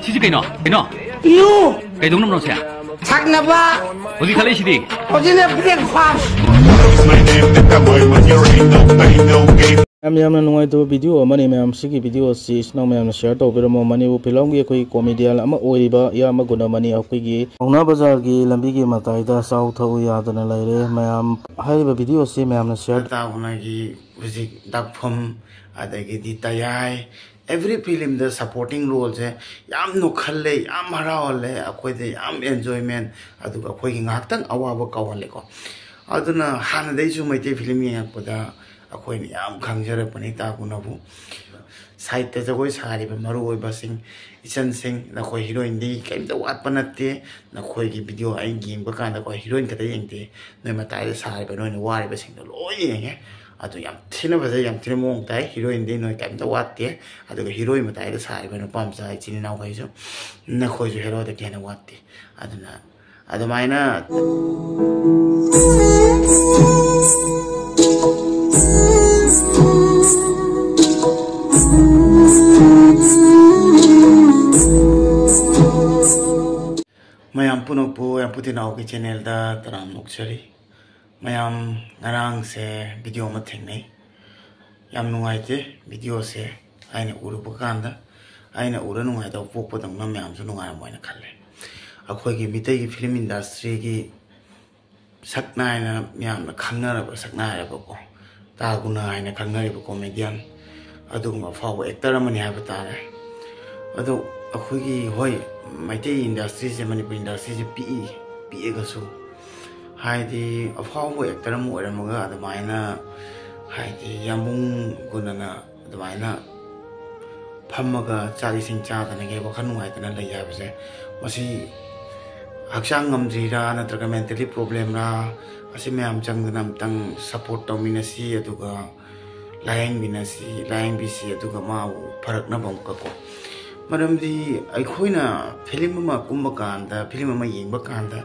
시지 그이너 유 그이 동남 노세 작나봐 어디 갈래 시디 어디네 브렉파스트 Yamna nungai to video mani ma'am sigi video si snong ma'am share to biramo mani bu film gi koi comedian ama oiriba ya ma guna mani akoi gi Pauna Bazar gi lambi gi matai da sau thau ya dana laire ma'am haiba video si ma'am na share ta guna gi music dakpham adagi di tayai every film the supporting role je yam no khalle yam haraole akoi de yam enjoyment adu akoi gi ngaktang awaba kawale ko aduna han dei su mai te film yang pada akoi ni yam khangjara pani ta gunabu side te jagoi sari ba maru oi basing isan sing na khoi heroine di kaim da wat panate na khoi gi video ai ging ba kan da ko heroine ka da yeng te noi ma tai sari ba noi wari ba sing da loi yeng adu yam thina ba yam thina mong tai heroine di noi kaim da wat te adu ga heroine ma tai da sari ba no pam sa chini na kai so na khoi ju hero da ke na wat te aduna adu maina Mayam puno po yang puti na okay channel da taram nukchari mayam ngarang se video ma thengnai yam nungai te video se aina uru pakanda aina ura nungai da pok padang na mayam su nungai moina khalle akhoi gi mitai gi film industry gi saknai na mayam na khangna ra saknai ra ko ta guna aina khangna ri comedian adu ma fawo actor amani ha bata adu akhoi gi hoi Maite industry se Manipur industry se PE ga su haidi afawo actor mo era maga adamaina haidi yamung gunana adamaina phammaga chari sing cha dana ge wakhan ngai dana lai ha base masi haksang ngamjri ra natraga mentally problem ra asi meam chang dana tang support tomina si aduga layang binasi layang bisi aduga ma pharak na bam ka ko Madamdi, I coina film Kumbakanda, film Yimbakanda,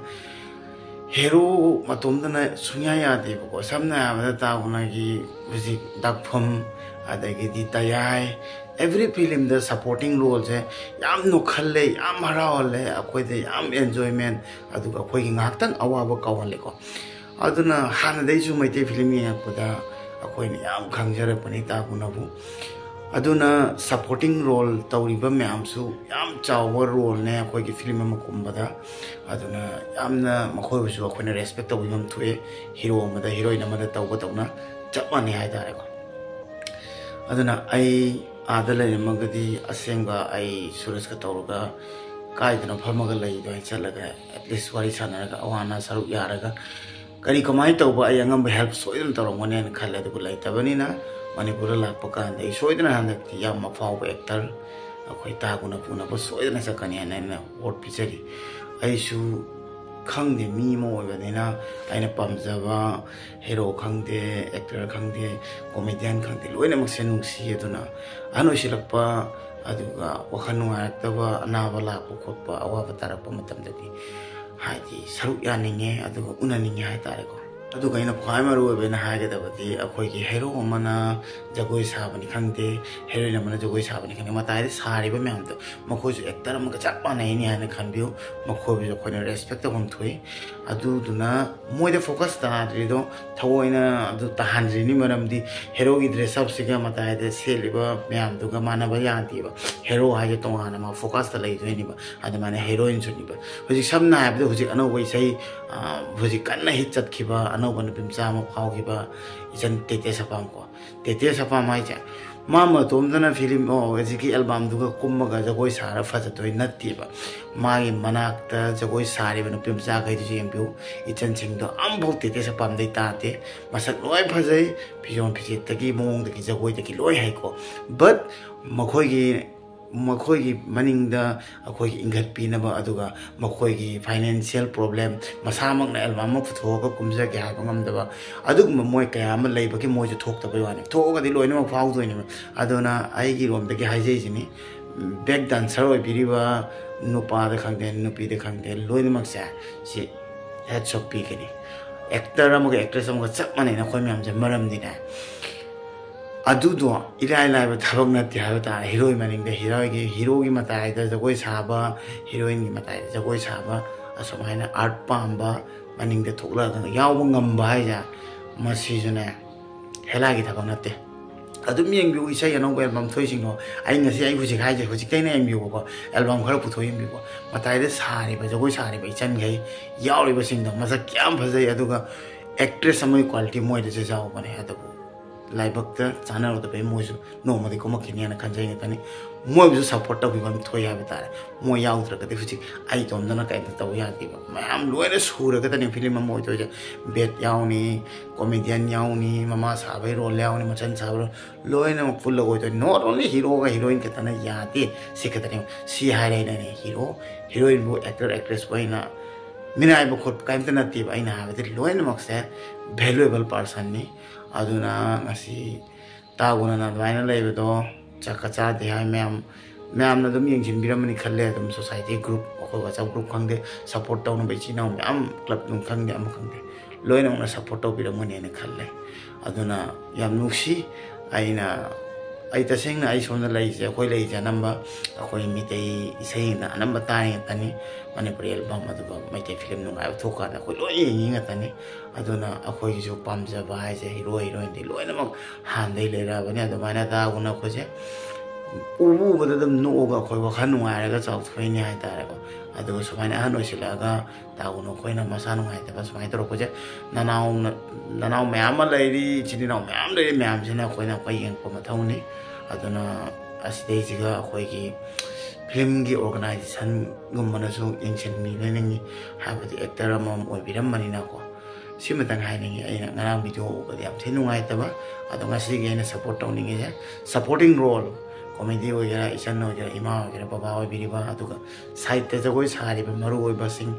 hero Matomdana Sunyaya de Samna Tagunagi, visit Dakpum, Adagi Tayai, every film the supporting roles, Yam no Kale, Yam Haraole, Aquade, Yam enjoyment, Aduka Quaking Actan, Awaba Kawaleko. Aduna Hanadeju might take film Yakuda, Aquani Yam Kangjara Panita Gunabu. Aduna supporting role tawriba mayam su yam chawa role ne akoi gi film ma kumbada aduna yamna makhoi su akoi na respect tawi mam thue hero ma da heroine ma da tawba tawna chapma ne hai dare ko aduna ai adala magadi asenga ai suraj ka tawga kai dana phamaga lai doi chalaga at least wari sana ga awana saruk yaraga kari kamai tawba ai angam help soidam tawrong ne khalla du lai tabani na Manipur la pakan dai soidana hanak ti yam mafaw actor akoi ta guna puna ba soidana sakani na word picture ai su khangde mi mo na aina pamjaba hero khangde actor khangde comedian khangde loina mak senung si aduna ano silakpa aduga wakhanu aktaba anaba la khotpa awa batarapa matam dati haji saruk yaninge aduga unaninge hai tare ko aduga ina primary bena haige dabati akoi gi hero mana jagoi sabani khangde heroine mana jagoi sabani khangde matai sari ba myam to makhoi actor ma chak pa nei ni hana khanbiu makhoi bi khoi respect hom thui adu duna moi de focus ta rido thawoina adu tahanri ni maram di hero gi dress up siga matai de seliba myam duga mana ba yanti ba hero haige tong hana ma focus ta lei ni ba adu mana heroine chu ni ba hoji samna abdu hoji ano wai sai hoji kanna hit chat khiba ano ban pimcha ma phau khiba isan tete sapam ko tete sapam mai cha mama tomdana film o eziki album duga kummaga jagoi sara fajatoi natti ba mai manakta jagoi sari ban pimcha kai ji embu ichen sing do ambau tete sapam dei ta te masak loi phajai phijon phijit tagi mong tagi jagoi tagi loi hai ko but makhoi gi maning da akoi gi ingat pi na ba aduga makhoi gi financial problem masamak na album ma putho ka kumja ge ha ngam da ba adug moi kaya ma lei ba ki moi ju thok ta ba wani thok ga di loi na ma phau doi ni aduna ai gi rom da gi haijai jini back dancer oi biri ba nupa da khang den nupi da khang den loi na mak sa si head shop pi ke ni actor am ga actress am ga chak mane na khoi myam je maram di na अदुदो इराय लाइब थबक नते हाबता heroine मनिंग the hero की मताय the जगोय साबा heroine की मताय the जगोय साबा असमायना art Pamba मनिंग the थोकला याव ngamba हाइजा मसीजुने हेला की थबक नते अदुम यंगबिउ इसा यनो album थोइसिंगो आई ngasi आई हुजिक हाइजे हुजिक तैना यंगबिउ को एल्बम खर पुथो यंगबिउ को मताय द सारे ब जगोय सारे ब इचन गई यावरि बसिंग द मसा क्याम फजै अदुगा एक्ट्रेस समय क्वालिटी मोइद से जाओ बने अदबु लाइबक चाना मोजू नोमदी कुमक्नी खनजने तनी मोबू सपोर्ट तौर थोई है मो याद्रगद हूँ आई तोमदना कई तौ याद मैम लोन सूरगदने फिल्म बेट यानी कॉमेडियन यानी ममा साब रोल यानी मचन साब लोन पुल नॉट ओनली हीरो हीरोइन खतना यादे सिखने सी है हीरो हीरोइन एक्टर एक्ट्रेस मिनाइब खोट कई नतीब लोनमक से वैल्यूएबल पर्सन ने तागुना लेबदो चाका चादे है मैम मैम यंगरमनी खले सोसाइटी ग्रुप अखोई वाट्सएप ग्रुप खंगे सपोर्ट तौन इचिना मैम क्लब खंगे खंगे लोन सपोर्ट तौरमने खले तसेंना सोम लेजे अखोई लेजे अनब अखोई मितई इसना अनब तानी मनपुरी एल्बम मैतई फिल्म नुंगाइब थोकान अखोई लोई यंगतनी अखोईसु पामजब हाइसे हीरो हीरोइन लोनमक हानदई लेरबने अदुमाइना तागुना अखोइसे उबुबद नोग अखोई वखल नुंगाइरगा चाउथोइने हाइतारेको अदुगा सुमाइना अहन ओइसिलागा तागुना अखोइना मसा नुंगाइतबा सुमाइ तोरकोजे ननाव मैम लेरी चिनिनाव मैम लेरी मैमसिना अखोइना अखोइ यंगपो मथौनी अदुना असिदैसिगा अखोइगी फिल्म की ऑर्गेनाइजेशन गुम्बनसु यंगसिनमी लेनिंगी हाबदि एक्टर अमम ओइबिरमनिनाको सिमतंग हाइनिंगी अइना ngara वीडियो उबदि याम थिन नुंगाइतबा अदो ngasi गेना सपोर्ट तौनिंगी जे सपोर्टिंग रोल कॉमेडी वगैरह इचन वगैरह इमा वगैरह बाबा ओइबिरिबा अदुगा साइड ते जगोय सारिबा मरु ओइबा सिंग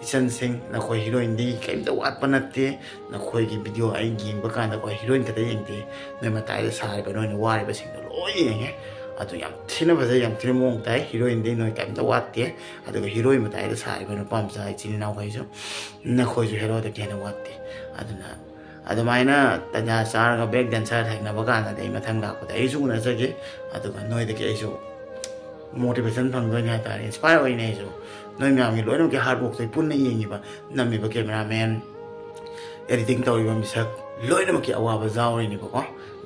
इचन सिंग नखोय हीरोइन दी केमता वाटपा नते नखोय की वीडियो आई गेंगबा कांदा को हीरोइन कते यंगते नै मताय सारिबा नोइन वारिबा सिंग लोय यंगे अदु याम थिना बजे याम थिना मोंग ताई हीरोइन दी नोइ केमता वाटते अदुगा हीरोइन मताय सारिबा न पामजा इचिन नाव खैजो नखोय जो हीरो द केना वाटते अदुना अदुमाइना तंजा चारगा बैक डांसर थाइनबा कांदा मथंग लापदा आइसु उनजगे अदुगा नोइदगे आइसु मोटिवेशन फंगोइन हातारे इंस्पायर होइने आइसु नोइ म्यामगी लोइनमके हार्ड वर्क तै पुन्ना येंगिबा नमिबा कैमरामैन एडिटिंग तौरिबा मिसक लोइनमके अवाबा जावरिनिबको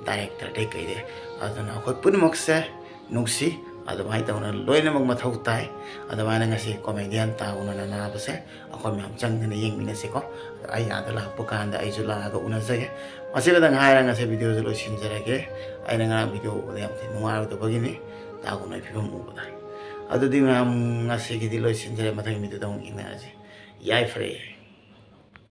डायरेक्टर दे कइदे अदुना अखोइ पुनमकसे नुक्सी अदुमाइ तौना लोइनमक मथौ ताइ अदुमाइना ngasi कॉमेडियन तागुना नानाबसे अखोइ म्याम चंगने येंगमिनसेको आई आदा लापो कांदा आइजु लागा उनजगे मसिबदंग हायरा ngasi वीडियो जो लोसिनजरगे आइना nga वीडियो याम थे नुंगारदबगिनि तागुना फिबम उबदा अदुदि म्याम ngasi गिदि लोसिनजरे मथंग मिदु दौं इनाजे याइ फ्रे